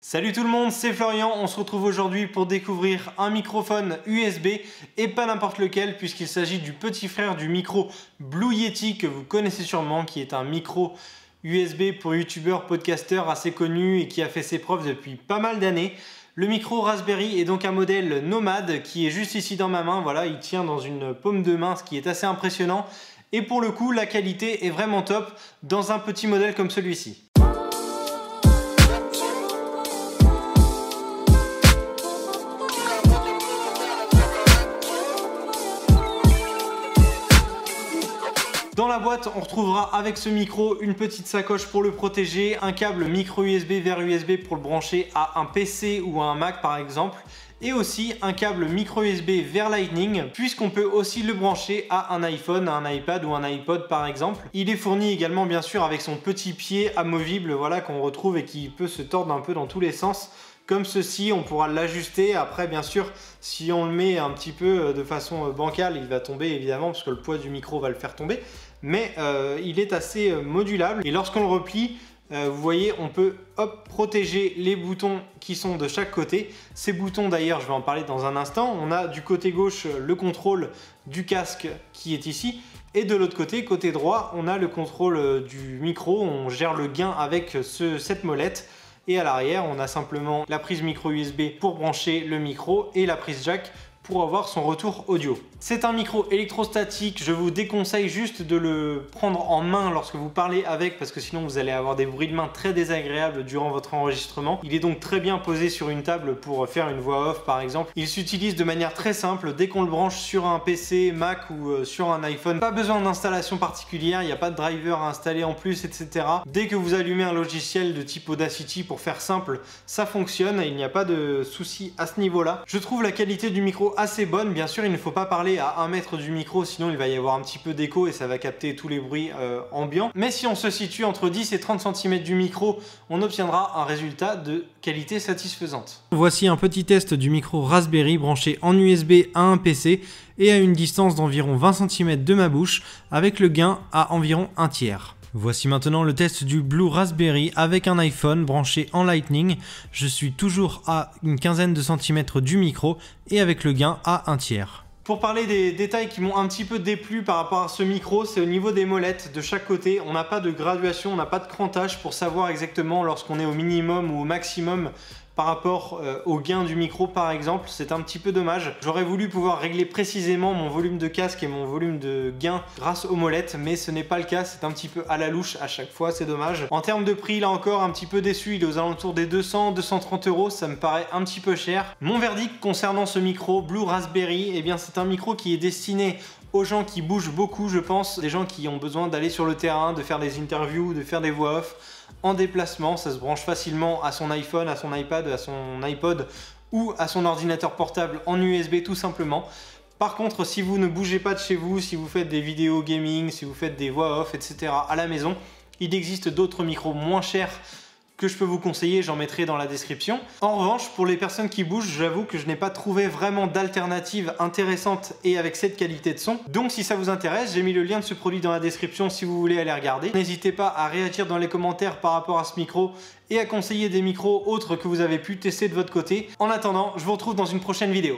Salut tout le monde, c'est Florian, on se retrouve aujourd'hui pour découvrir un microphone USB et pas n'importe lequel puisqu'il s'agit du petit frère du micro Blue Yeti que vous connaissez sûrement, qui est un micro USB pour youtubeurs, podcasteurs assez connu et qui a fait ses preuves depuis pas mal d'années. Le micro Raspberry est donc un modèle nomade qui est juste ici dans ma main, voilà, il tient dans une paume de main, ce qui est assez impressionnant. Et pour le coup, la qualité est vraiment top dans un petit modèle comme celui-ci. Dans la boîte, on retrouvera avec ce micro une petite sacoche pour le protéger, un câble micro USB vers USB pour le brancher à un PC ou à un Mac par exemple, et aussi un câble micro USB vers Lightning, puisqu'on peut aussi le brancher à un iPhone, à un iPad ou un iPod par exemple. Il est fourni également bien sûr avec son petit pied amovible, voilà, qu'on retrouve et qui peut se tordre un peu dans tous les sens. Comme ceci, on pourra l'ajuster. Après, bien sûr, si on le met un petit peu de façon bancale, il va tomber évidemment parce que le poids du micro va le faire tomber. Mais il est assez modulable. Et lorsqu'on le replie, vous voyez, on peut protéger les boutons qui sont de chaque côté. Ces boutons d'ailleurs, je vais en parler dans un instant. On a du côté gauche le contrôle du casque qui est ici. Et de l'autre côté, côté droit, on a le contrôle du micro. On gère le gain avec cette molette. Et à l'arrière, on a simplement la prise micro USB pour brancher le micro et la prise jack pour avoir son retour audio. C'est un micro électrostatique, je vous déconseille juste de le prendre en main lorsque vous parlez avec parce que sinon vous allez avoir des bruits de main très désagréables durant votre enregistrement. Il est donc très bien posé sur une table pour faire une voix off par exemple. Il s'utilise de manière très simple dès qu'on le branche sur un PC, Mac ou sur un iPhone. Pas besoin d'installation particulière, il n'y a pas de driver à installer en plus, etc. Dès que vous allumez un logiciel de type Audacity pour faire simple, ça fonctionne et il n'y a pas de souci à ce niveau-là. Je trouve la qualité du micro assez bonne. Bien sûr, il ne faut pas parler à 1 mètre du micro, sinon il va y avoir un petit peu d'écho et ça va capter tous les bruits ambiants. Mais si on se situe entre 10 et 30 cm du micro, on obtiendra un résultat de qualité satisfaisante. Voici un petit test du micro Raspberry branché en USB à un PC et à une distance d'environ 20 cm de ma bouche avec le gain à environ 1/3. Voici maintenant le test du Blue Raspberry avec un iPhone branché en Lightning. Je suis toujours à une quinzaine de centimètres du micro et avec le gain à 1/3. Pour parler des détails qui m'ont un petit peu déplu par rapport à ce micro, c'est au niveau des molettes de chaque côté. On n'a pas de graduation, on n'a pas de crantage pour savoir exactement lorsqu'on est au minimum ou au maximum par rapport au gain du micro par exemple. C'est un petit peu dommage. J'aurais voulu pouvoir régler précisément mon volume de casque et mon volume de gain grâce aux molettes, mais ce n'est pas le cas. C'est un petit peu à la louche à chaque fois, c'est dommage. En termes de prix, là encore, un petit peu déçu. Il est aux alentours des 200-230 €. Ça me paraît un petit peu cher. Mon verdict concernant ce micro Blue Raspberry, eh bien c'est un micro qui est destiné aux gens qui bougent beaucoup, je pense, des gens qui ont besoin d'aller sur le terrain, de faire des interviews, de faire des voix off en déplacement. Ça se branche facilement à son iPhone, à son iPad, à son iPod ou à son ordinateur portable en USB tout simplement. Par contre, si vous ne bougez pas de chez vous, si vous faites des vidéos gaming, si vous faites des voix off, etc. à la maison, il existe d'autres micros moins chers que je peux vous conseiller, j'en mettrai dans la description. En revanche, pour les personnes qui bougent, j'avoue que je n'ai pas trouvé vraiment d'alternative intéressante et avec cette qualité de son. Donc si ça vous intéresse, j'ai mis le lien de ce produit dans la description si vous voulez aller regarder. N'hésitez pas à réagir dans les commentaires par rapport à ce micro et à conseiller des micros autres que vous avez pu tester de votre côté. En attendant, je vous retrouve dans une prochaine vidéo.